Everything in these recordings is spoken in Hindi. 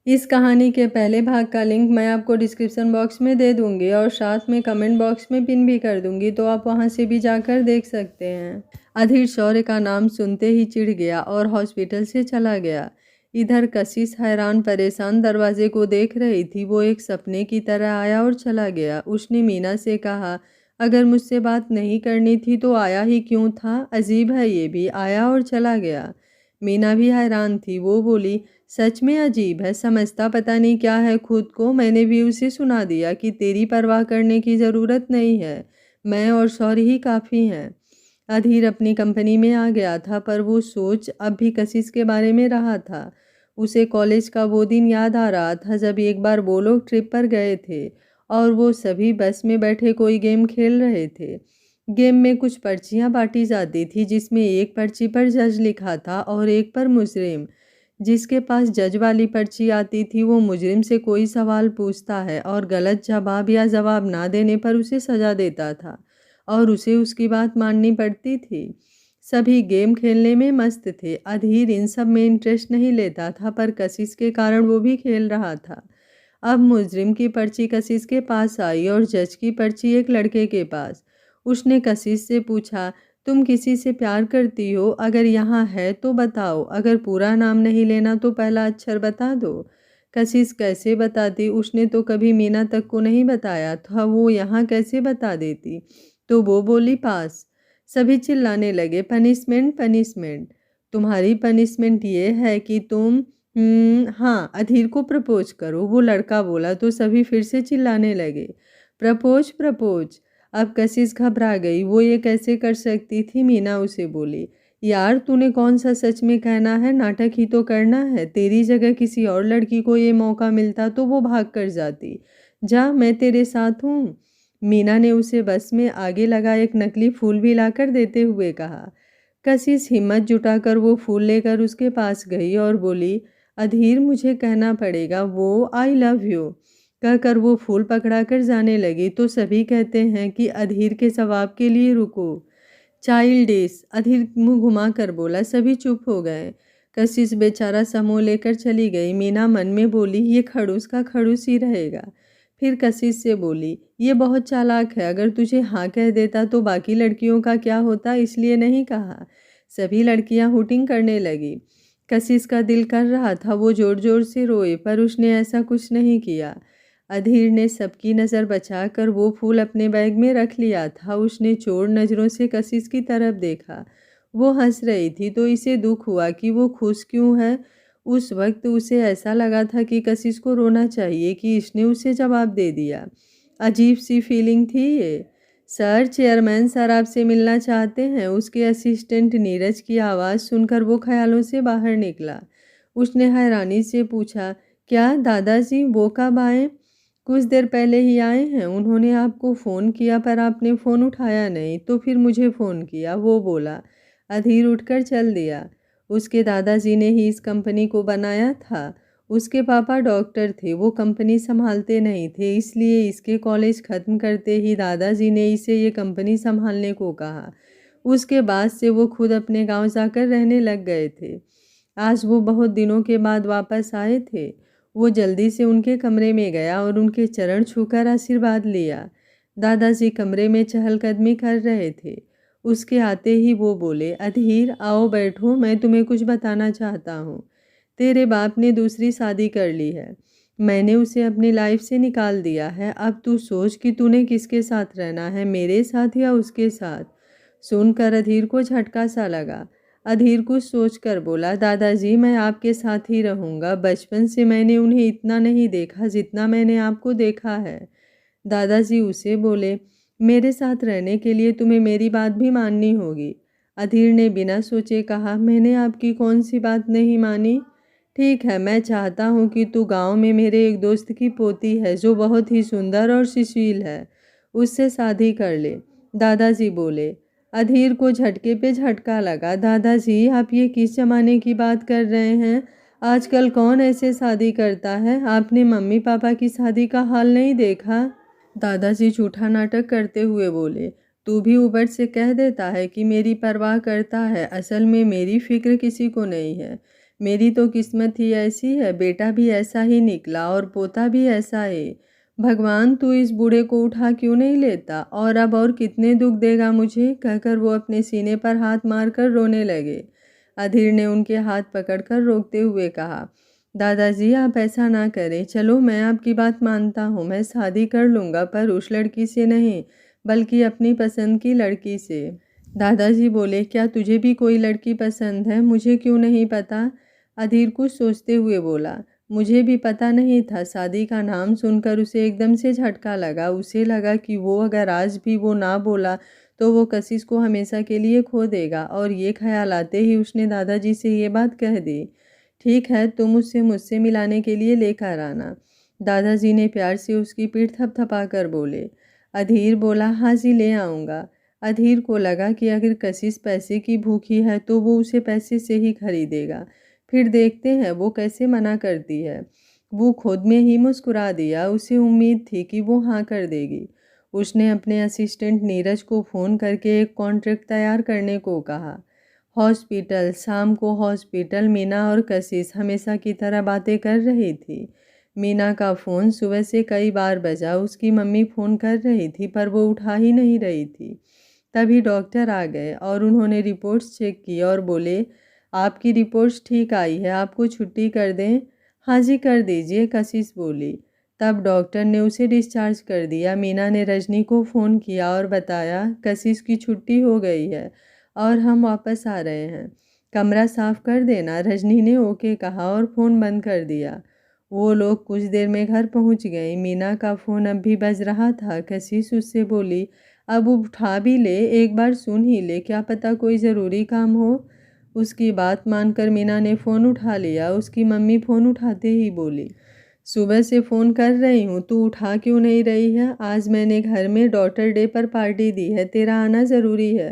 इस कहानी के पहले भाग का लिंक मैं आपको डिस्क्रिप्शन बॉक्स में दे दूंगी और साथ में कमेंट बॉक्स में पिन भी कर दूंगी, तो आप वहां से भी जाकर देख सकते हैं। अधीर शौर्य का नाम सुनते ही चिढ़ गया और हॉस्पिटल से चला गया। इधर कशिश हैरान परेशान दरवाजे को देख रही थी। वो एक सपने की तरह आया और चला गया। उसने मीना से कहा, अगर मुझसे बात नहीं करनी थी तो आया ही क्यों था? अजीब है ये भी, आया और चला गया। मीना भी हैरान थी। वो बोली, सच में अजीब है, समझता पता नहीं क्या है खुद को। मैंने भी उसे सुना दिया कि तेरी परवाह करने की ज़रूरत नहीं है, मैं और शौर्य ही काफ़ी हैं। अधीर अपनी कंपनी में आ गया था, पर वो सोच अब भी कशिश के बारे में रहा था। उसे कॉलेज का वो दिन याद आ रहा था जब एक बार वो लोग ट्रिप पर गए थे और वो सभी बस में बैठे कोई गेम खेल रहे थे। गेम में कुछ पर्चियां बांटी जाती थी, जिसमें एक पर्ची पर जज लिखा था और एक पर मुजरिम। जिसके पास जज वाली पर्ची आती थी वो मुजरिम से कोई सवाल पूछता है और गलत जवाब या जवाब ना देने पर उसे सजा देता था और उसे उसकी बात माननी पड़ती थी। सभी गेम खेलने में मस्त थे। अधीर इन सब में इंटरेस्ट नहीं लेता था, पर कशिश के कारण वो भी खेल रहा था। अब मुजरिम की पर्ची कशिश के पास आई और जज की पर्ची एक लड़के के पास। उसने कशिश से पूछा, तुम किसी से प्यार करती हो? अगर यहाँ है तो बताओ, अगर पूरा नाम नहीं लेना तो पहला अक्षर बता दो। कशिश कैसे बताती? उसने तो कभी मीना तक को नहीं बताया था, वो यहाँ कैसे बता देती? तो वो बोली, पास। सभी चिल्लाने लगे, पनिशमेंट पनिशमेंट। तुम्हारी पनिशमेंट ये है कि तुम हाँ, अधीर को प्रपोज करो। वो लड़का बोला तो सभी फिर से चिल्लाने लगे, प्रपोज प्रपोज। अब कशिश घबरा गई। वो ये कैसे कर सकती थी? मीना उसे बोली, यार तूने कौन सा सच में कहना है, नाटक ही तो करना है। तेरी जगह किसी और लड़की को ये मौका मिलता तो वो भाग कर जाती। जा, मैं तेरे साथ हूँ। मीना ने उसे बस में आगे लगा एक नकली फूल भी लाकर देते हुए कहा। कशिश हिम्मत जुटाकर वो फूल लेकर उसके पास गई और बोली, अधीर मुझे कहना पड़ेगा वो आई लव यू। कहकर वो फूल पकड़ाकर जाने लगी तो सभी कहते हैं कि अधीर के जवाब के लिए रुको। चाइल्डिश, अधीर मुंह घुमा कर बोला। सभी चुप हो गए। कशिश बेचारा समूह लेकर चली गई। मीना मन में बोली, ये खड़ूस का खड़ूस ही रहेगा। फिर कशिश से बोली, ये बहुत चालाक है, अगर तुझे हाँ कह देता तो बाकी लड़कियों का क्या होता, इसलिए नहीं कहा। सभी लड़कियां हुटिंग करने लगी। कशिश का दिल कर रहा था वो जोर जोर से रोए, पर उसने ऐसा कुछ नहीं किया। अधीर ने सबकी नज़र बचाकर वो फूल अपने बैग में रख लिया था। उसने चोर नज़रों से कशिश की तरफ देखा। वो हंस रही थी तो इसे दुख हुआ कि वो खुश क्यों है। उस वक्त उसे ऐसा लगा था कि कशिश को रोना चाहिए कि इसने उसे जवाब दे दिया। अजीब सी फीलिंग थी ये। सर, चेयरमैन सर आपसे मिलना चाहते हैं। उसके असिस्टेंट नीरज की आवाज़ सुनकर वो ख्यालों से बाहर निकला। उसने हैरानी से पूछा, क्या दादाजी, वो कब आए? कुछ देर पहले ही आए हैं। उन्होंने आपको फ़ोन किया पर आपने फ़ोन उठाया नहीं, तो फिर मुझे फ़ोन किया, वो बोला। अधीर उठकर चल दिया। उसके दादाजी ने ही इस कंपनी को बनाया था। उसके पापा डॉक्टर थे, वो कंपनी संभालते नहीं थे, इसलिए इसके कॉलेज ख़त्म करते ही दादाजी ने इसे ये कंपनी संभालने को कहा। उसके बाद से वो खुद अपने गांव जाकर रहने लग गए थे। आज वो बहुत दिनों के बाद वापस आए थे। वो जल्दी से उनके कमरे में गया और उनके चरण छूकर आशीर्वाद लिया। दादाजी कमरे में चहलकदमी कर रहे थे। उसके आते ही वो बोले, अधीर आओ बैठो, मैं तुम्हें कुछ बताना चाहता हूँ। तेरे बाप ने दूसरी शादी कर ली है। मैंने उसे अपनी लाइफ से निकाल दिया है। अब तू सोच कि तूने किसके साथ रहना है, मेरे साथ या उसके साथ। सुनकर अधीर को झटका सा लगा। अधीर कुछ सोचकर बोला, दादाजी मैं आपके साथ ही रहूँगा। बचपन से मैंने उन्हें इतना नहीं देखा जितना मैंने आपको देखा है। दादाजी उसे बोले, मेरे साथ रहने के लिए तुम्हें मेरी बात भी माननी होगी। अधीर ने बिना सोचे कहा, मैंने आपकी कौन सी बात नहीं मानी? ठीक है, मैं चाहता हूँ कि तू गांव में मेरे एक दोस्त की पोती है जो बहुत ही सुंदर और सुशील है, उससे शादी कर ले। दादाजी बोले। अधीर को झटके पे झटका लगा। दादाजी आप ये किस जमाने की बात कर रहे हैं? आजकल कौन ऐसे शादी करता है? आपने मम्मी पापा की शादी का हाल नहीं देखा? दादाजी झूठा नाटक करते हुए बोले, तू भी ऊपर से कह देता है कि मेरी परवाह करता है, असल में मेरी फिक्र किसी को नहीं है। मेरी तो किस्मत ही ऐसी है, बेटा भी ऐसा ही निकला और पोता भी ऐसा है। भगवान तू इस बूढ़े को उठा क्यों नहीं लेता, और अब और कितने दुख देगा मुझे, कहकर वो अपने सीने पर हाथ मारकर रोने लगे। अधीर ने उनके हाथ पकड़कर रोकते हुए कहा, दादाजी आप ऐसा ना करें, चलो मैं आपकी बात मानता हूँ, मैं शादी कर लूँगा, पर उस लड़की से नहीं बल्कि अपनी पसंद की लड़की से। दादाजी बोले, क्या तुझे भी कोई लड़की पसंद है? मुझे क्यों नहीं पता? अधीर कुछ सोचते हुए बोला, मुझे भी पता नहीं था। शादी का नाम सुनकर उसे एकदम से झटका लगा। उसे लगा कि वो अगर आज भी वो ना बोला तो वो कशिश को हमेशा के लिए खो देगा, और ये ख्याल आते ही उसने दादाजी से ये बात कह दी। ठीक है, तुम उससे मुझसे मिलाने के लिए लेकर आना। दादाजी ने प्यार से उसकी पीठ थपथपा कर बोले। अधीर बोला, हाँ जी ले आऊँगा। अधीर को लगा कि अगर कशिश पैसे की भूखी है तो वो उसे पैसे से ही खरीदेगा, फिर देखते हैं वो कैसे मना करती है। वो खुद में ही मुस्कुरा दिया, उसे उम्मीद थी कि वो हाँ कर देगी। उसने अपने असिस्टेंट नीरज को फ़ोन करके एक कॉन्ट्रैक्ट तैयार करने को कहा। हॉस्पिटल, शाम को हॉस्पिटल मीना और कशिश हमेशा की तरह बातें कर रही थी। मीना का फ़ोन सुबह से कई बार बजा, उसकी मम्मी फ़ोन कर रही थी पर वो उठा ही नहीं रही थी। तभी डॉक्टर आ गए और उन्होंने रिपोर्ट्स चेक की और बोले, आपकी रिपोर्ट्स ठीक आई है, आपको छुट्टी कर दें? हाँ जी कर दीजिए, कशिश बोली। तब डॉक्टर ने उसे डिस्चार्ज कर दिया। मीना ने रजनी को फ़ोन किया और बताया, कशिश की छुट्टी हो गई है और हम वापस आ रहे हैं, कमरा साफ़ कर देना। रजनी ने ओके कहा और फ़ोन बंद कर दिया। वो लोग कुछ देर में घर पहुंच गए। मीना का फ़ोन अब भी बज रहा था। कशिश उससे बोली, अब उठा भी ले, एक बार सुन ही ले, क्या पता कोई ज़रूरी काम हो। उसकी बात मानकर मीना ने फ़ोन उठा लिया। उसकी मम्मी फ़ोन उठाते ही बोली, सुबह से फ़ोन कर रही हूँ, तू उठा क्यों नहीं रही है? आज मैंने घर में डॉटर डे पर पार्टी दी है, तेरा आना ज़रूरी है।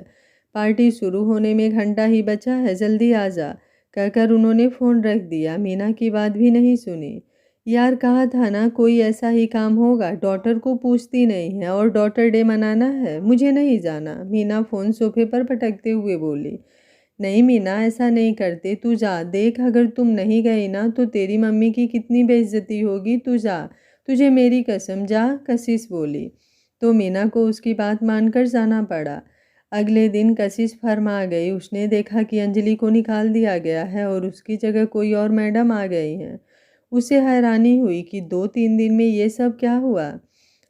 पार्टी शुरू होने में घंटा ही बचा है, जल्दी आ जा, कहकर उन्होंने फ़ोन रख दिया। मीना की बात भी नहीं सुनी। यार कहा था ना कोई ऐसा ही काम होगा, डॉटर को पूछती नहीं है और डॉटर डे मनाना है, मुझे नहीं जाना। मीना फ़ोन सोफे पर पटकते हुए बोली, नहीं मीना ऐसा नहीं करते, तू जा, देख अगर तुम नहीं गई ना तो तेरी मम्मी की कितनी बेइज्जती होगी, तू जा, तुझे मेरी कसम, जा, कशिश बोली। तो मीना को उसकी बात मानकर जाना पड़ा। अगले दिन कशिश फर्म आ गई। उसने देखा कि अंजलि को निकाल दिया गया है और उसकी जगह कोई और मैडम आ गई हैं। उसे हैरानी हुई कि 2-3 दिन में ये सब क्या हुआ।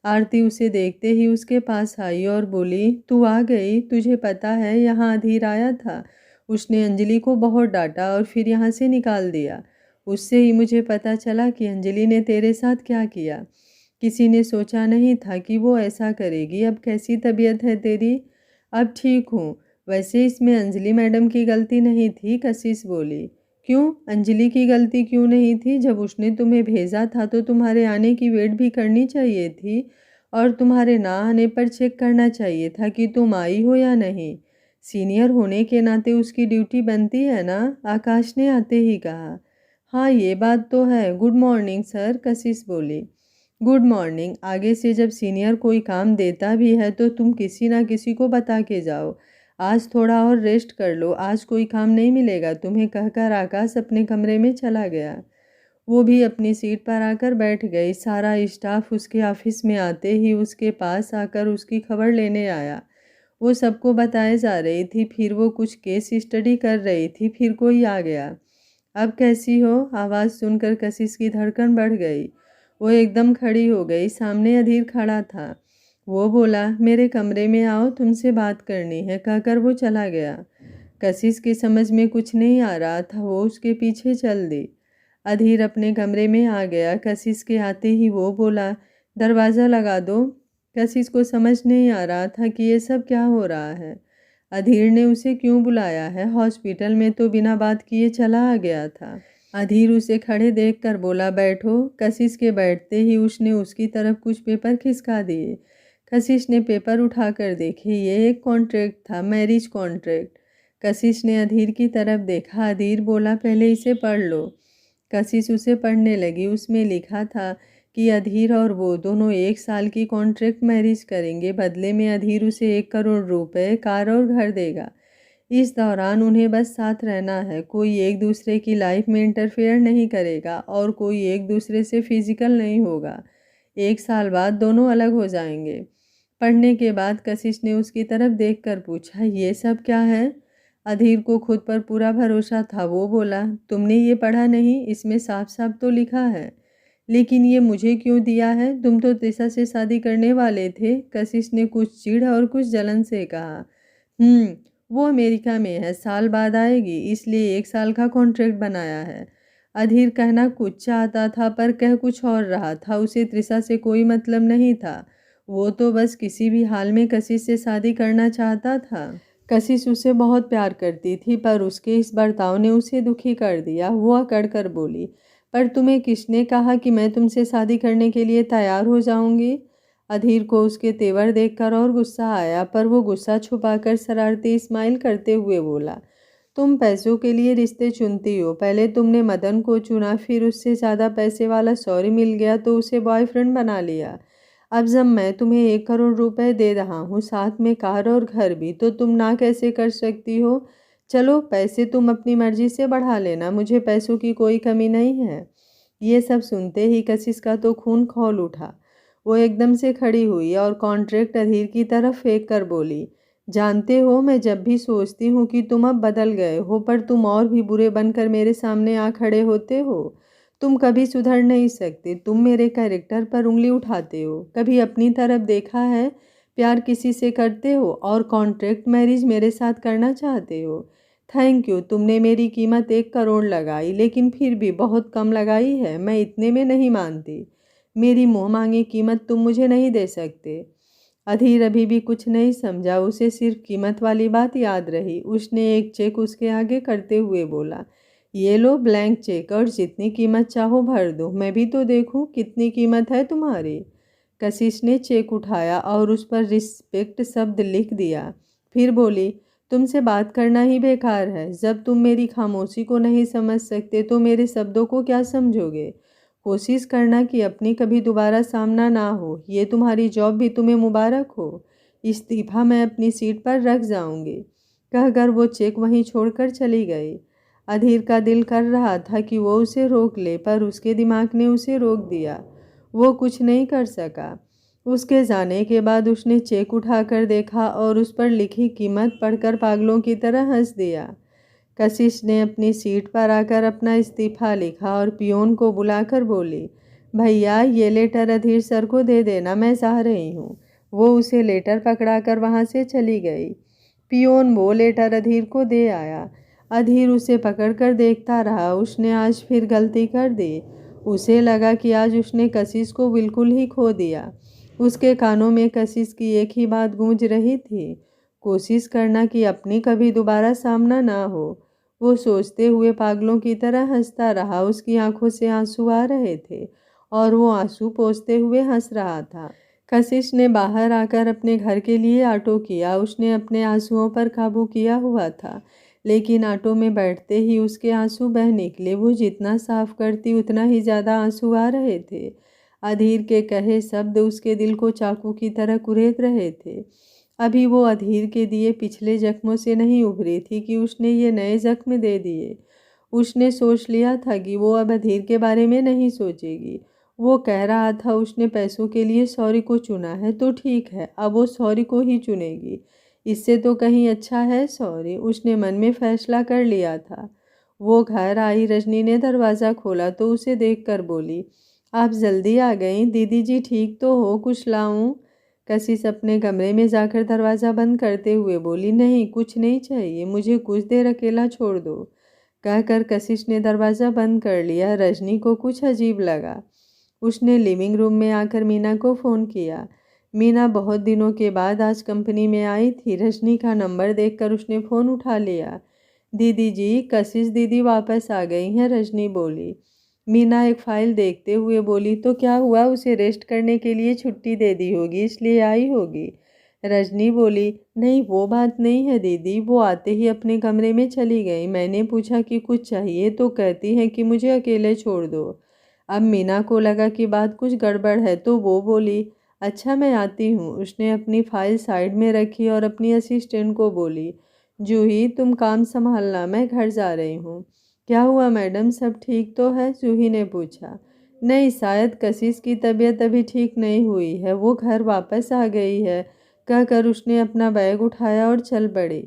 आरती उसे देखते ही उसके पास आई और बोली, तू आ गई, तुझे पता है यहाँ अधीर आया था, उसने अंजलि को बहुत डांटा और फिर यहाँ से निकाल दिया। उससे ही मुझे पता चला कि अंजलि ने तेरे साथ क्या किया। किसी ने सोचा नहीं था कि वो ऐसा करेगी। अब कैसी तबीयत है तेरी? अब ठीक हूँ। वैसे इसमें अंजलि मैडम की गलती नहीं थी, कशिश बोली। क्यों? अंजलि की गलती क्यों नहीं थी? जब उसने तुम्हें भेजा था तो तुम्हारे आने की वेट भी करनी चाहिए थी और तुम्हारे ना आने पर चेक करना चाहिए था कि तुम आई हो या नहीं। सीनियर होने के नाते उसकी ड्यूटी बनती है ना, आकाश ने आते ही कहा। हाँ ये बात तो है। गुड मॉर्निंग सर, कशिश बोली। Good morning. आगे से जब सीनियर कोई काम देता भी है तो तुम किसी ना किसी को बता के जाओ। आज थोड़ा और रेस्ट कर लो, आज कोई काम नहीं मिलेगा तुम्हें, कहकर आकाश अपने कमरे में चला गया। वो भी अपनी सीट पर आकर बैठ गई। सारा स्टाफ उसके ऑफिस में आते ही उसके पास आकर उसकी खबर लेने आया। वो सबको बताए जा रही थी, फिर वो कुछ केस स्टडी कर रही थी, फिर कोई आ गया। अब कैसी हो? आवाज़ सुनकर कशिश की धड़कन बढ़ गई। वो एकदम खड़ी हो गई। सामने अधीर खड़ा था। वो बोला, मेरे कमरे में आओ, तुमसे बात करनी है, कहकर वो चला गया। कशिश की समझ में कुछ नहीं आ रहा था, वो उसके पीछे चल दी। अधीर अपने कमरे में आ गया। कशिश के आते ही वो बोला, दरवाज़ा लगा दो। कशिश को समझ नहीं आ रहा था कि ये सब क्या हो रहा है। अधीर ने उसे क्यों बुलाया है? हॉस्पिटल में तो बिना बात किए चला आ गया था। अधीर उसे खड़े देखकर बोला, बैठो। कशिश के बैठते ही उसने उसकी तरफ कुछ पेपर खिसका दिए। कशिश ने पेपर उठाकर देखे। ये एक कॉन्ट्रैक्ट था, मैरिज कॉन्ट्रैक्ट। कशिश ने अधीर की तरफ देखा। अधीर बोला, पहले इसे पढ़ लो। कशिश उसे पढ़ने लगी। उसमें लिखा था कि अधीर और वो दोनों 1 साल की कॉन्ट्रैक्ट मैरिज करेंगे। बदले में अधीर उसे 1 करोड़ रुपए, कार और घर देगा। इस दौरान उन्हें बस साथ रहना है, कोई एक दूसरे की लाइफ में इंटरफेयर नहीं करेगा और कोई एक दूसरे से फिजिकल नहीं होगा। 1 साल बाद दोनों अलग हो जाएंगे। पढ़ने के बाद कशिश ने उसकी तरफ देखकर पूछा, ये सब क्या है? अधीर को खुद पर पूरा भरोसा था। वो बोला, तुमने ये पढ़ा नहीं? इसमें साफ साफ तो लिखा है। लेकिन ये मुझे क्यों दिया है? तुम तो त्रिशा से शादी करने वाले थे। कशिश ने कुछ चिढ़ और कुछ जलन से कहा। वो अमेरिका में है, साल बाद आएगी, इसलिए 1 साल का कॉन्ट्रैक्ट बनाया है। अधीर कहना कुछ चाहता था पर कह कुछ और रहा था। उसे त्रिशा से कोई मतलब नहीं था। वो तो बस किसी भी हाल में कशिश से शादी करना चाहता था। कशिश उसे बहुत प्यार करती थी पर उसके इस बर्ताव ने उसे दुखी कर दिया। वो अकड़ कर बोली, पर तुम्हें किसने कहा कि मैं तुमसे शादी करने के लिए तैयार हो जाऊंगी? अधीर को उसके तेवर देखकर और गुस्सा आया, पर वो गुस्सा छुपाकर शरारती स्माइल करते हुए बोला, तुम पैसों के लिए रिश्ते चुनती हो। पहले तुमने मदन को चुना, फिर उससे ज़्यादा पैसे वाला सॉरी मिल गया तो उसे बॉयफ्रेंड बना लिया। अब जब मैं तुम्हें 1 करोड़ रुपए दे रहा हूँ, साथ में कार और घर भी, तो तुम ना कैसे कर सकती हो? चलो, पैसे तुम अपनी मर्जी से बढ़ा लेना, मुझे पैसों की कोई कमी नहीं है। ये सब सुनते ही कशिश का तो खून खौल उठा। वो एकदम से खड़ी हुई और कॉन्ट्रैक्ट अधीर की तरफ फेंक कर बोली, जानते हो, मैं जब भी सोचती हूँ कि तुम अब बदल गए हो, पर तुम और भी बुरे बनकर मेरे सामने आ खड़े होते हो। तुम कभी सुधर नहीं सकते। तुम मेरे कैरेक्टर पर उंगली उठाते हो। कभी अपनी तरफ देखा है? प्यार किसी से करते हो और कॉन्ट्रैक्ट मैरिज मेरे साथ करना चाहते हो। थैंक यू, तुमने मेरी कीमत 1 करोड़ लगाई, लेकिन फिर भी बहुत कम लगाई है। मैं इतने में नहीं मानती। मेरी मुँह मांगी कीमत तुम मुझे नहीं दे सकते। अधीर अभी भी कुछ नहीं समझा। उसे सिर्फ कीमत वाली बात याद रही। उसने एक चेक उसके आगे करते हुए बोला, ये लो ब्लैंक चेक और जितनी कीमत चाहो भर दो। मैं भी तो देखूं कितनी कीमत है तुम्हारी। कशिश ने चेक उठाया और उस पर रिस्पेक्ट शब्द लिख दिया। फिर बोली, तुमसे बात करना ही बेकार है। जब तुम मेरी खामोशी को नहीं समझ सकते तो मेरे शब्दों को क्या समझोगे? कोशिश करना कि अपनी कभी दोबारा सामना ना हो। ये तुम्हारी जॉब भी तुम्हें मुबारक हो। इस्तीफा मैं अपनी सीट पर रख जाऊंगी। कहकर वो चेक वहीं छोड़कर चली गई। अधीर का दिल कर रहा था कि वो उसे रोक ले, पर उसके दिमाग ने उसे रोक दिया। वो कुछ नहीं कर सका। उसके जाने के बाद उसने चेक उठाकर देखा और उस पर लिखी कीमत पढ़कर पागलों की तरह हंस दिया। कशिश ने अपनी सीट पर आकर अपना इस्तीफा लिखा और पियोन को बुलाकर बोली, भैया ये लेटर अधीर सर को दे देना, मैं जा रही हूँ। वो उसे लेटर पकड़ाकर वहाँ से चली गई। पियोन वो लेटर अधीर को दे आया। अधीर उसे पकड़कर देखता रहा। उसने आज फिर गलती कर दी। उसे लगा कि आज उसने कशिश को बिल्कुल ही खो दिया। उसके कानों में कशिश की एक ही बात गूंज रही थी, कोशिश करना कि अपनी कभी दोबारा सामना ना हो। वो सोचते हुए पागलों की तरह हंसता रहा। उसकी आंखों से आंसू आ रहे थे और वो आंसू पोंछते हुए हंस रहा था। कशिश ने बाहर आकर अपने घर के लिए ऑटो किया। उसने अपने आंसुओं पर काबू किया हुआ था, लेकिन ऑटो में बैठते ही उसके आंसू बह निकले। वो जितना साफ करती उतना ही ज़्यादा आंसू आ रहे थे। अधीर के कहे शब्द उसके दिल को चाकू की तरह कुरेद रहे थे। अभी वो अधीर के दिए पिछले जख्मों से नहीं उभरी थी कि उसने ये नए जख्म दे दिए। उसने सोच लिया था कि वो अब अधीर के बारे में नहीं सोचेगी। वो कह रहा था उसने पैसों के लिए सॉरी को चुना है तो ठीक है, अब वो सॉरी को ही चुनेगी। इससे तो कहीं अच्छा है सॉरी। उसने मन में फैसला कर लिया था। वो घर आई। रजनी ने दरवाज़ा खोला तो उसे देखकर बोली, आप जल्दी आ गई। दीदी जी ठीक तो हो? कुछ लाऊं? कशिश अपने कमरे में जाकर दरवाज़ा बंद करते हुए बोली, नहीं कुछ नहीं चाहिए, मुझे कुछ देर अकेला छोड़ दो। कहकर कशिश ने दरवाज़ा बंद कर लिया। रजनी को कुछ अजीब लगा। उसने लिविंग रूम में आकर मीना को फ़ोन किया। मीना बहुत दिनों के बाद आज कंपनी में आई थी। रजनी का नंबर देखकर उसने फ़ोन उठा लिया। दीदी जी, कशिश दीदी वापस आ गई हैं, रजनी बोली। मीना एक फ़ाइल देखते हुए बोली, तो क्या हुआ? उसे रेस्ट करने के लिए छुट्टी दे दी होगी, इसलिए आई होगी। रजनी बोली, नहीं वो बात नहीं है दीदी, वो आते ही अपने कमरे में चली गई। मैंने पूछा कि कुछ चाहिए तो कहती हैं कि मुझे अकेले छोड़ दो। अब मीना को लगा कि बात कुछ गड़बड़ है तो वो बोली, अच्छा मैं आती हूँ। उसने अपनी फ़ाइल साइड में रखी और अपनी असिस्टेंट को बोली, जूही तुम काम संभालना, मैं घर जा रही हूँ। क्या हुआ मैडम, सब ठीक तो है? जूही ने पूछा। नहीं, शायद कशिश की तबीयत अभी ठीक नहीं हुई है, वो घर वापस आ गई है, कहकर उसने अपना बैग उठाया और चल पड़ी।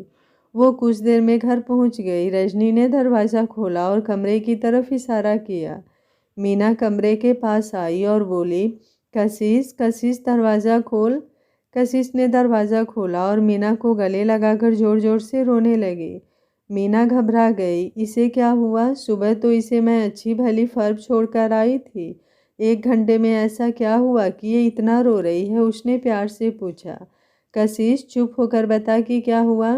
वो कुछ देर में घर पहुंच गई। रजनी ने दरवाज़ा खोला और कमरे की तरफ इशारा किया। मीना कमरे के पास आई और बोली, कशिश कशिश दरवाज़ा खोल। कशिश ने दरवाज़ा खोला और मीना को गले लगाकर ज़ोर ज़ोर से रोने लगी। मीना घबरा गई। इसे क्या हुआ? सुबह तो इसे मैं अच्छी भली फर्ब छोड़कर आई थी, 1 घंटे में ऐसा क्या हुआ कि ये इतना रो रही है? उसने प्यार से पूछा। कशिश चुप होकर बता कि क्या हुआ।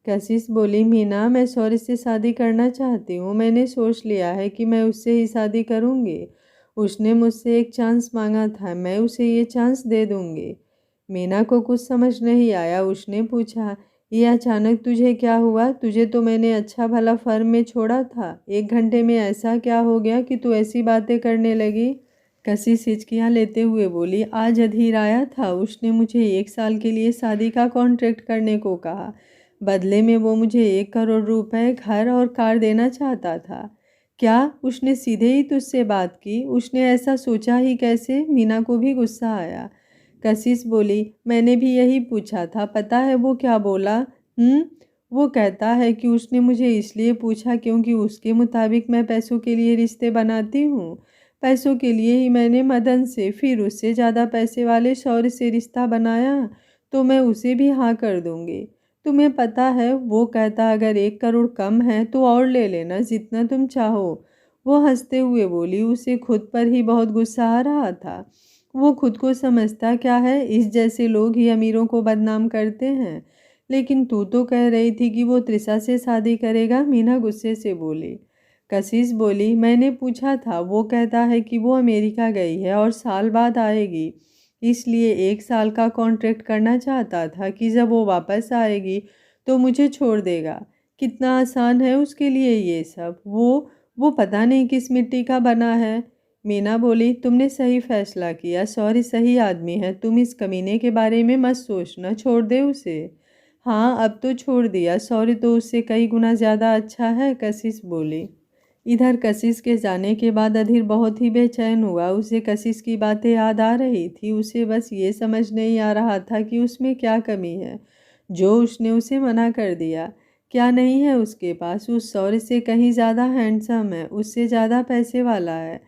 कशिश बोली, मीना मैं सौर्य से शादी करना चाहती हूँ। मैंने सोच लिया है कि मैं उससे ही शादी करूँगी। उसने मुझसे एक चांस मांगा था, मैं उसे ये चांस दे दूँगी। मीना को कुछ समझ नहीं आया। उसने पूछा, ये अचानक तुझे क्या हुआ? तुझे तो मैंने अच्छा भला फर्म में छोड़ा था, 1 घंटे में ऐसा क्या हो गया कि तू ऐसी बातें करने लगी? कशिश हिचकियाँ लेते हुए बोली, आज अधीर आया था। उसने मुझे 1 साल के लिए शादी का कॉन्ट्रैक्ट करने को कहा। बदले में वो मुझे 1 करोड़ रुपए, घर और कार देना चाहता था। क्या उसने सीधे ही तुझसे बात की? उसने ऐसा सोचा ही कैसे? मीना को भी गुस्सा आया। कशिश बोली, मैंने भी यही पूछा था। पता है वो क्या बोला? वो कहता है कि उसने मुझे इसलिए पूछा क्योंकि उसके मुताबिक मैं पैसों के लिए रिश्ते बनाती हूँ। पैसों के लिए ही मैंने मदन से, फिर उससे ज़्यादा पैसे वाले शौर्य से रिश्ता बनाया, तो मैं उसे भी हाँ कर दूँगी। तुम्हें पता है वो कहता अगर 1 करोड़ कम है तो और ले लेना, जितना तुम चाहो। वो हंसते हुए बोली। उसे खुद पर ही बहुत गुस्सा आ रहा था। वो खुद को समझता क्या है, इस जैसे लोग ही अमीरों को बदनाम करते हैं। लेकिन तू तो कह रही थी कि वो तृषा से शादी करेगा, मीना गुस्से से बोली। कशिश बोली, मैंने पूछा था, वो कहता है कि वो अमेरिका गई है और साल बाद आएगी, इसलिए 1 साल का कॉन्ट्रैक्ट करना चाहता था कि जब वो वापस आएगी तो मुझे छोड़ देगा। कितना आसान है उसके लिए ये सब। वो पता नहीं किस मिट्टी का बना है। मीना बोली, तुमने सही फैसला किया, सॉरी सही आदमी है। तुम इस कमीने के बारे में मत सोचना, छोड़ दे उसे। हाँ अब तो छोड़ दिया, सॉरी तो उससे कई गुना ज़्यादा अच्छा है, कशिश बोली। इधर कशिश के जाने के बाद अधीर बहुत ही बेचैन हुआ। उसे कशिश की बातें याद आ रही थी। उसे बस ये समझ नहीं आ रहा था कि उसमें क्या कमी है जो उसने उसे मना कर दिया। क्या नहीं है उसके पास? उस सौर्य से कहीं ज़्यादा हैंडसम है, उससे ज़्यादा पैसे वाला है,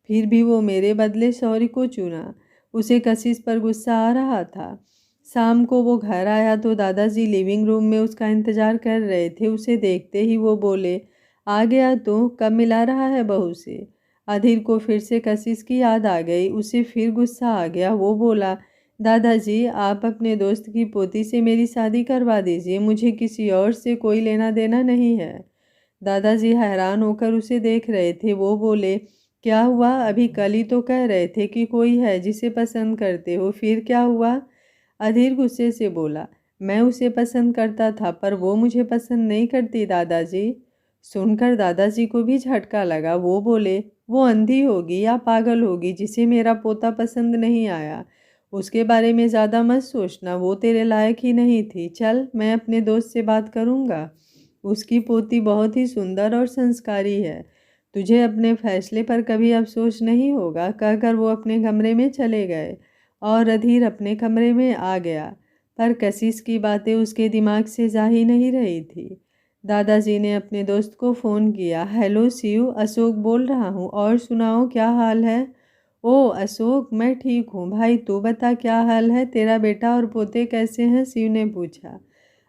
फिर भी वो मेरे बदले सौर्य को चुना। उसे कशिश पर गुस्सा आ रहा था। शाम को वो घर आया तो दादाजी लिविंग रूम में उसका इंतज़ार कर रहे थे। उसे देखते ही वो बोले, आ गया तो कब मिला रहा है बहू से? अधीर को फिर से कशिश की याद आ गई। उसे फिर गुस्सा आ गया। वो बोला, दादाजी आप अपने दोस्त की पोती से मेरी शादी करवा दीजिए, मुझे किसी और से कोई लेना देना नहीं है। दादाजी हैरान होकर उसे देख रहे थे। वो बोले, क्या हुआ? अभी कल ही तो कह रहे थे कि कोई है जिसे पसंद करते हो, फिर क्या हुआ? अधीर गुस्से से बोला, मैं उसे पसंद करता था पर वो मुझे पसंद नहीं करती दादाजी। सुनकर दादाजी को भी झटका लगा। वो बोले, वो अंधी होगी या पागल होगी जिसे मेरा पोता पसंद नहीं आया। उसके बारे में ज़्यादा मत सोचना, वो तेरे लायक ही नहीं थी। चल मैं अपने दोस्त से बात करूँगा, उसकी पोती बहुत ही सुंदर और संस्कारी है, तुझे अपने फैसले पर कभी अफसोस नहीं होगा, कहकर वो अपने कमरे में चले गए और अधीर अपने कमरे में आ गया। पर कशिश की बातें उसके दिमाग से जा ही नहीं रही थी। दादाजी ने अपने दोस्त को फ़ोन किया। हेलो शिव, अशोक बोल रहा हूँ, और सुनाओ क्या हाल है? ओ अशोक, मैं ठीक हूँ भाई, तू बता क्या हाल है? तेरा बेटा और पोते कैसे हैं? शिव ने पूछा।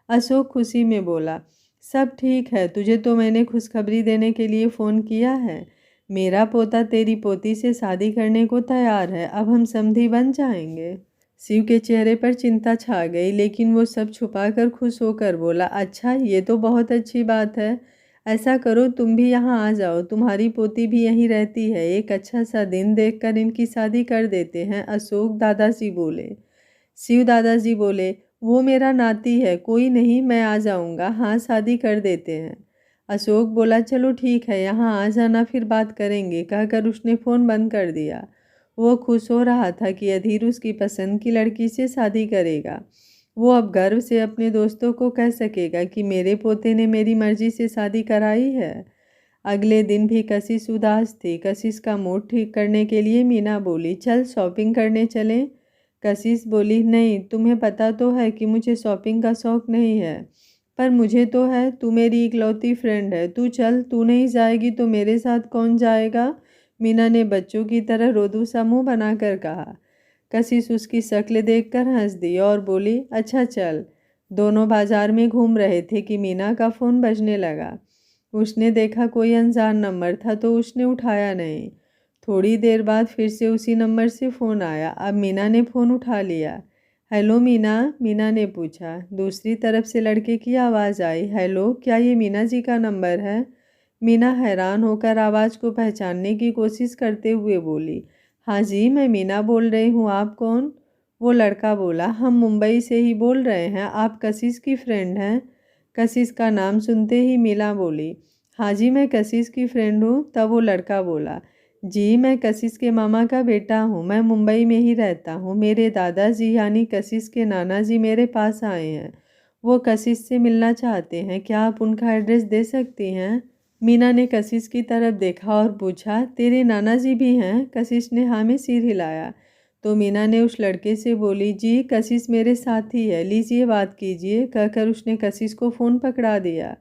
अशोक खुशी में बोला, सब ठीक है, तुझे तो मैंने खुशखबरी देने के लिए फ़ोन किया है। मेरा पोता तेरी पोती से शादी करने को तैयार है, अब हम समधी बन जाएंगे। शिव के चेहरे पर चिंता छा गई, लेकिन वो सब छुपाकर खुश होकर बोला, अच्छा ये तो बहुत अच्छी बात है। ऐसा करो तुम भी यहाँ आ जाओ, तुम्हारी पोती भी यहीं रहती है, एक अच्छा सा दिन देखकर इनकी शादी कर देते हैं, अशोक दादाजी बोले। शिव दादाजी बोले, वो मेरा नाती है, कोई नहीं, मैं आ जाऊँगा, हाँ शादी कर देते हैं। अशोक बोला, चलो ठीक है, यहाँ आ जाना, फिर बात करेंगे, कहकर उसने फ़ोन बंद कर दिया। वो खुश हो रहा था कि अधीर उसकी पसंद की लड़की से शादी करेगा। वो अब गर्व से अपने दोस्तों को कह सकेगा कि मेरे पोते ने मेरी मर्जी से शादी कराई है। अगले दिन भी कशिश उदास थी। कशिश का मूड ठीक करने के लिए मीना बोली, चल शॉपिंग करने चलें। कशिश बोली, नहीं, तुम्हें पता तो है कि मुझे शॉपिंग का शौक़ नहीं है, पर मुझे तो है। तू मेरी इकलौती फ्रेंड है, तू चल। तू नहीं जाएगी तो मेरे साथ कौन जाएगा? मीना ने बच्चों की तरह रोदू सा मुँह बनाकर कहा। कशिश उसकी शक्ल देखकर हंस दी और बोली, अच्छा चल। दोनों बाजार में घूम रहे थे कि मीना का फ़ोन बजने लगा। उसने देखा कोई अनजान नंबर था तो उसने उठाया नहीं। थोड़ी देर बाद फिर से उसी नंबर से फ़ोन आया। अब मीना ने फ़ोन उठा लिया। हेलो मीना, मीना ने पूछा। दूसरी तरफ से लड़के की आवाज़ आई, हेलो, क्या ये मीना जी का नंबर है? मीना हैरान होकर आवाज़ को पहचानने की कोशिश करते हुए बोली, हाँ जी, मैं मीना बोल रही हूँ, आप कौन? वो लड़का बोला, हम मुंबई से ही बोल रहे हैं, आप कशिश की फ्रेंड हैं? कशिश का नाम सुनते ही मीना बोली, हाँ जी, मैं कशिश की फ्रेंड हूँ। तब वो लड़का बोला, जी, मैं कशिश के मामा का बेटा हूँ, मैं मुंबई में ही रहता हूँ। मेरे दादाजी यानी कशिश के नाना जी मेरे पास आए हैं। वो कशिश से मिलना चाहते हैं, क्या आप उनका एड्रेस दे सकती हैं? मीना ने कशिश की तरफ देखा और पूछा, तेरे नाना जी भी हैं? कशिश ने हाँ में सिर हिलाया। तो मीना ने उस लड़के से बोली, जी, कशिश मेरे साथ ही है, लीजिए बात कीजिए। कहकर उसने कशिश को फ़ोन पकड़ा दिया।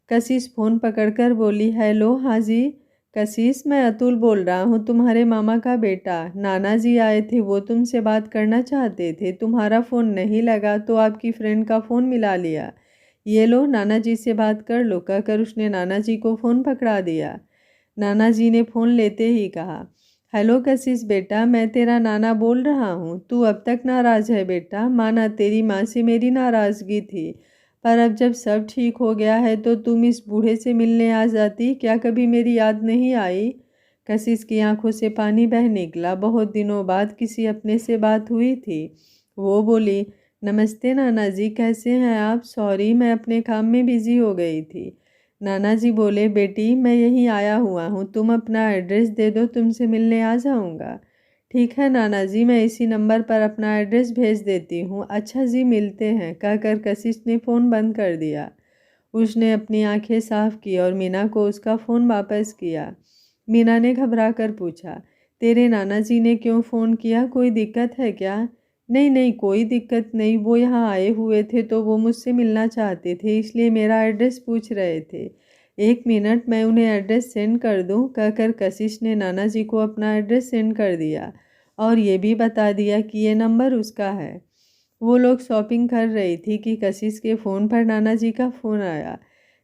कशिश फ़ोन पकड़कर बोली, हेलो, हाँ जी। कशिश, मैं अतुल बोल रहा हूँ, तुम्हारे मामा का बेटा। नाना जी आए थे, वो तुमसे बात करना चाहते थे। तुम्हारा फ़ोन नहीं लगा तो आपकी फ्रेंड का फ़ोन मिला लिया। ये लो, नाना जी से बात कर लो। कहकर उसने नाना जी को फ़ोन पकड़ा दिया। नाना जी ने फ़ोन लेते ही कहा, हेलो कशिश बेटा, मैं तेरा नाना बोल रहा हूँ। तू अब तक नाराज़ है बेटा, माना तेरी माँ से मेरी नाराज़गी थी, पर अब जब सब ठीक हो गया है तो तुम इस बूढ़े से मिलने आ जाती, क्या कभी मेरी याद नहीं आई? कशिश की आंखों से पानी बह निकला। बहुत दिनों बाद किसी अपने से बात हुई थी। वो बोली, नमस्ते नाना जी, कैसे हैं आप? सॉरी, मैं अपने काम में बिज़ी हो गई थी। नाना जी बोले, बेटी, मैं यहीं आया हुआ हूँ, तुम अपना एड्रेस दे दो, तुमसे मिलने आ जाऊँगा। ठीक है नाना जी, मैं इसी नंबर पर अपना एड्रेस भेज देती हूँ। अच्छा जी, मिलते हैं। कहकर कशिश ने फ़ोन बंद कर दिया। उसने अपनी आंखें साफ की और मीना को उसका फ़ोन वापस किया। मीना ने घबरा कर पूछा, तेरे नाना जी ने क्यों फ़ोन किया? कोई दिक्कत है क्या? नहीं नहीं, कोई दिक्कत नहीं। वो यहाँ आए हुए थे तो वो मुझसे मिलना चाहते थे, इसलिए मेरा एड्रेस पूछ रहे थे। एक मिनट, मैं उन्हें एड्रेस सेंड कर दूँ। कहकर कशिश ने नाना जी को अपना एड्रेस सेंड कर दिया और ये भी बता दिया कि ये नंबर उसका है। वो लोग शॉपिंग कर रही थी कि कशिश के फ़ोन पर नाना जी का फ़ोन आया।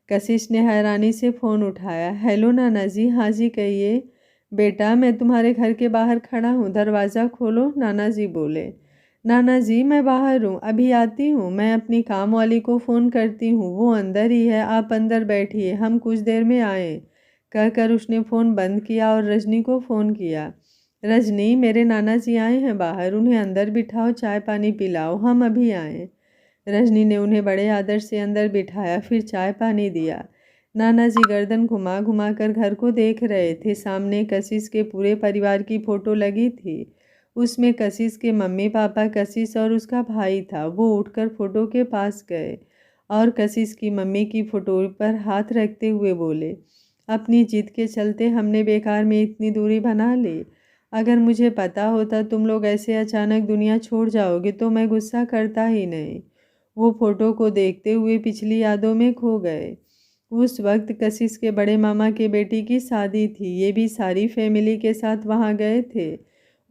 कशिश ने हैरानी से फ़ोन उठाया। हेलो नाना जी, हाँ जी कहिए। बेटा, मैं तुम्हारे घर के बाहर खड़ा हूँ, दरवाज़ा खोलो, नाना जी बोले। नाना जी, मैं बाहर हूँ, अभी आती हूँ। मैं अपनी काम वाली को फ़ोन करती हूँ, वो अंदर ही है, आप अंदर बैठिए, हम कुछ देर में आए। कहकर उसने फ़ोन बंद किया और रजनी को फ़ोन किया। रजनी, मेरे नाना जी आए हैं बाहर, उन्हें अंदर बिठाओ, चाय पानी पिलाओ, हम अभी आए। रजनी ने उन्हें बड़े आदर से अंदर बिठाया, फिर चाय पानी दिया। नाना जी गर्दन घुमा घुमा कर घर को देख रहे थे। सामने कशिश के पूरे परिवार की फ़ोटो लगी थी। उसमें कशिश के मम्मी पापा, कशिश और उसका भाई था। वो उठकर फ़ोटो के पास गए और कशिश की मम्मी की फ़ोटो पर हाथ रखते हुए बोले, अपनी जिद के चलते हमने बेकार में इतनी दूरी बना ली। अगर मुझे पता होता तुम लोग ऐसे अचानक दुनिया छोड़ जाओगे तो मैं गुस्सा करता ही नहीं। वो फ़ोटो को देखते हुए पिछली यादों में खो गए। उस वक्त कशिश के बड़े मामा के बेटी की शादी थी। ये भी सारी फैमिली के साथ वहाँ गए थे।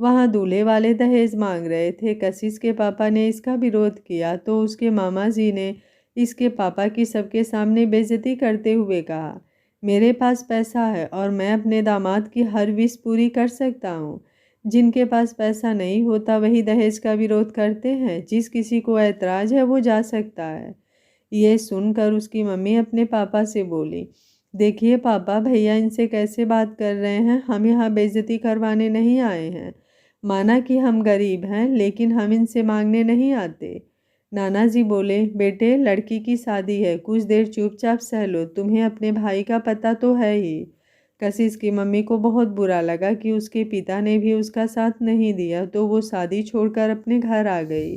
वहाँ दूल्हे वाले दहेज मांग रहे थे। कशिश के पापा ने इसका विरोध किया तो उसके मामा जी ने इसके पापा की सबके सामने बेइज्जती करते हुए कहा, मेरे पास पैसा है और मैं अपने दामाद की हर विश पूरी कर सकता हूँ। जिनके पास पैसा नहीं होता वही दहेज का विरोध करते हैं। जिस किसी को ऐतराज़ है वो जा सकता है। ये सुनकर उसकी मम्मी अपने पापा से बोली, देखिए पापा, भैया इनसे कैसे बात कर रहे हैं। हम यहाँ बेइज्जती करवाने नहीं आए हैं। माना कि हम गरीब हैं, लेकिन हम इनसे मांगने नहीं आते। नाना जी बोले, बेटे, लड़की की शादी है, कुछ देर चुपचाप सह लो। तुम्हें अपने भाई का पता तो है ही। कशिश की मम्मी को बहुत बुरा लगा कि उसके पिता ने भी उसका साथ नहीं दिया, तो वो शादी छोड़कर अपने घर आ गई।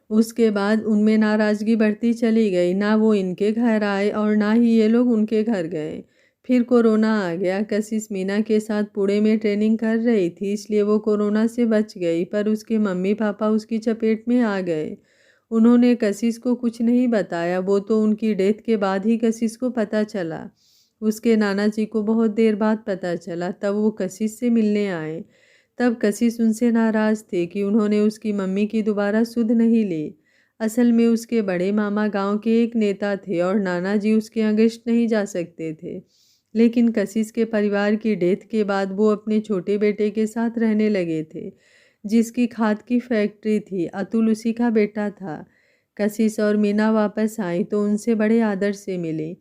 उसके बाद उनमें नाराज़गी बढ़ती चली गई। ना वो इनके घर आए और ना ही ये लोग उनके घर गए। फिर कोरोना आ गया। कशिश मीना के साथ पुणे में ट्रेनिंग कर रही थी, इसलिए वो कोरोना से बच गई, पर उसके मम्मी पापा उसकी चपेट में आ गए। उन्होंने कशिश को कुछ नहीं बताया। वो तो उनकी डेथ के बाद ही कशिश को पता चला। उसके नाना जी को बहुत देर बाद पता चला। तब वो कशिश से मिलने आए। तब कशिश उनसे नाराज़ थे कि उन्होंने उसकी मम्मी की दोबारा सुध नहीं ली। असल में उसके बड़े मामा गांव के एक नेता थे और नाना जी उसके अगेंस्ट नहीं जा सकते थे। लेकिन कशिश के परिवार की डेथ के बाद वो अपने छोटे बेटे के साथ रहने लगे थे, जिसकी खाद की फैक्ट्री थी। अतुल उसी का बेटा था। कशिश और मीना वापस आई तो उनसे बड़े आदर से मिली।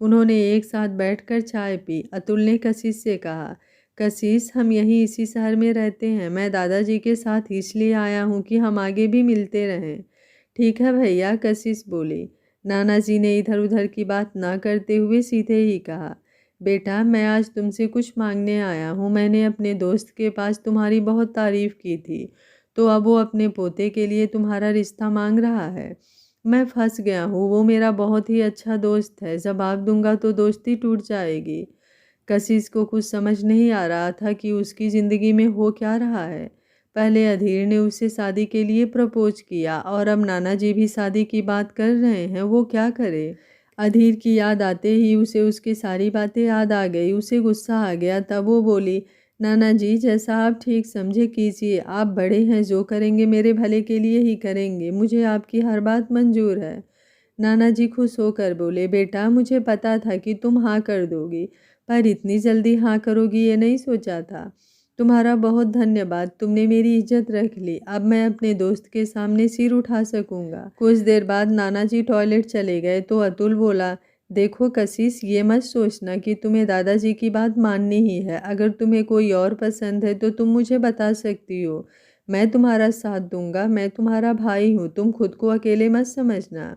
उन्होंने एक साथ बैठकर चाय पी। अतुल ने कशिश से कहा, कशिश, हम यहीं इसी शहर में रहते हैं। मैं दादाजी के साथ इसलिए आया हूँ कि हम आगे भी मिलते रहें। ठीक है भैया, कशिश बोली। नाना जी ने इधर उधर की बात ना करते हुए सीधे ही कहा, बेटा, मैं आज तुमसे कुछ मांगने आया हूँ। मैंने अपने दोस्त के पास तुम्हारी बहुत तारीफ़ की थी, तो अब वो अपने पोते के लिए तुम्हारा रिश्ता मांग रहा है। मैं फंस गया हूँ। वो मेरा बहुत ही अच्छा दोस्त है। जवाब दूंगा तो दोस्ती टूट जाएगी। कशिश को कुछ समझ नहीं आ रहा था कि उसकी ज़िंदगी में हो क्या रहा है। पहले अधीर ने उसे शादी के लिए प्रपोज किया और अब नाना जी भी शादी की बात कर रहे हैं। वो क्या करे? अधीर की याद आते ही उसे उसकी सारी बातें याद आ गई। उसे गुस्सा आ गया। तब वो बोली, नाना जी, जैसा आप ठीक समझे कीजिए। आप बड़े हैं, जो करेंगे मेरे भले के लिए ही करेंगे। मुझे आपकी हर बात मंजूर है। नाना जी खुश होकर बोले, बेटा, मुझे पता था कि तुम हाँ कर दोगी, पर इतनी जल्दी हाँ करोगी ये नहीं सोचा था। तुम्हारा बहुत धन्यवाद, तुमने मेरी इज्जत रख ली। अब मैं अपने दोस्त के सामने सिर उठा सकूंगा। कुछ देर बाद नाना जी टॉयलेट चले गए तो अतुल बोला, देखो कशिश, ये मत सोचना कि तुम्हें दादाजी की बात माननी ही है। अगर तुम्हें कोई और पसंद है तो तुम मुझे बता सकती हो। मैं तुम्हारा साथ दूंगा। मैं तुम्हारा भाई हूँ। तुम खुद को अकेले मत समझना।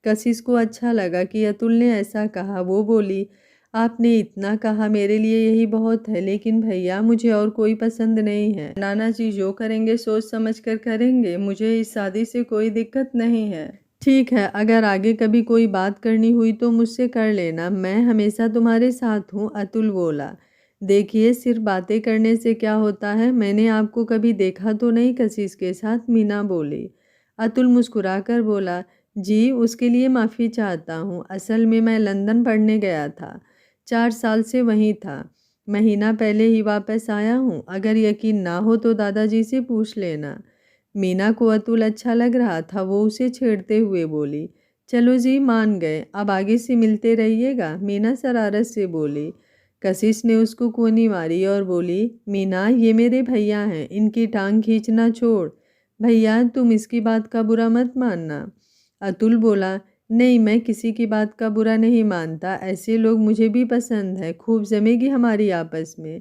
कशिश को अच्छा लगा कि अतुल ने ऐसा कहा। वो बोली, आपने इतना कहा मेरे लिए यही बहुत है, लेकिन भैया, मुझे और कोई पसंद नहीं है। नाना जी जो करेंगे सोच समझ कर करेंगे। मुझे इस शादी से कोई दिक्कत नहीं है। ठीक है, अगर आगे कभी कोई बात करनी हुई तो मुझसे कर लेना। मैं हमेशा तुम्हारे साथ हूँ, अतुल बोला। देखिए, सिर्फ बातें करने से क्या होता है? मैंने आपको कभी देखा तो नहीं कशिश के साथ, मीना बोली। अतुल मुस्कुराकर बोला, जी, उसके लिए माफ़ी चाहता हूँ। असल में मैं लंदन पढ़ने गया था। 4 साल से वहीं था। महीना पहले ही वापस आया हूँ। अगर यकीन ना हो तो दादाजी से पूछ लेना। मीना को अतुल अच्छा लग रहा था। वो उसे छेड़ते हुए बोली, चलो जी, मान गए। अब आगे से मिलते रहिएगा। मीना शरारत से बोली। कशिश ने उसको कोनी मारी और बोली, मीना, ये मेरे भैया हैं, इनकी टांग खींचना छोड़। भैया, तुम इसकी बात का बुरा मत मानना। अतुल बोला, नहीं, मैं किसी की बात का बुरा नहीं मानता। ऐसे लोग मुझे भी पसंद है। खूब जमेगी हमारी आपस में।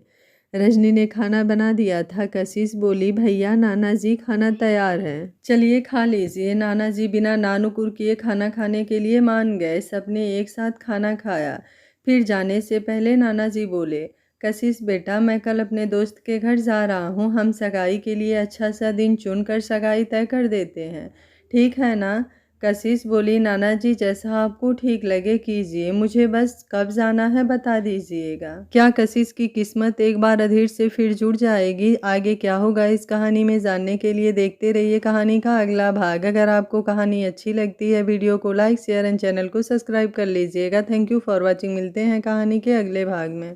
रजनी ने खाना बना दिया था। कशिश बोली, भैया, नाना जी खाना तैयार है, चलिए खा लीजिए। नाना जी बिना नानुकुर किए खाना खाने के लिए मान गए। सबने एक साथ खाना खाया। फिर जाने से पहले नाना जी बोले, कशिश बेटा, मैं कल अपने दोस्त के घर जा रहा हूँ। हम सगाई के लिए अच्छा सा दिन चुनकर सगाई तय कर देते हैं, ठीक है ना? कशिश बोली, नाना जी, जैसा आपको ठीक लगे कीजिए। मुझे बस कब जाना है बता दीजिएगा। क्या कशिश की किस्मत एक बार अधीर से फिर जुड़ जाएगी? आगे क्या होगा इस कहानी में जानने के लिए देखते रहिए कहानी का अगला भाग। अगर आपको कहानी अच्छी लगती है, वीडियो को लाइक, शेयर एंड चैनल को सब्सक्राइब कर लीजिएगा। Thank you for watching. मिलते हैं कहानी के अगले भाग में।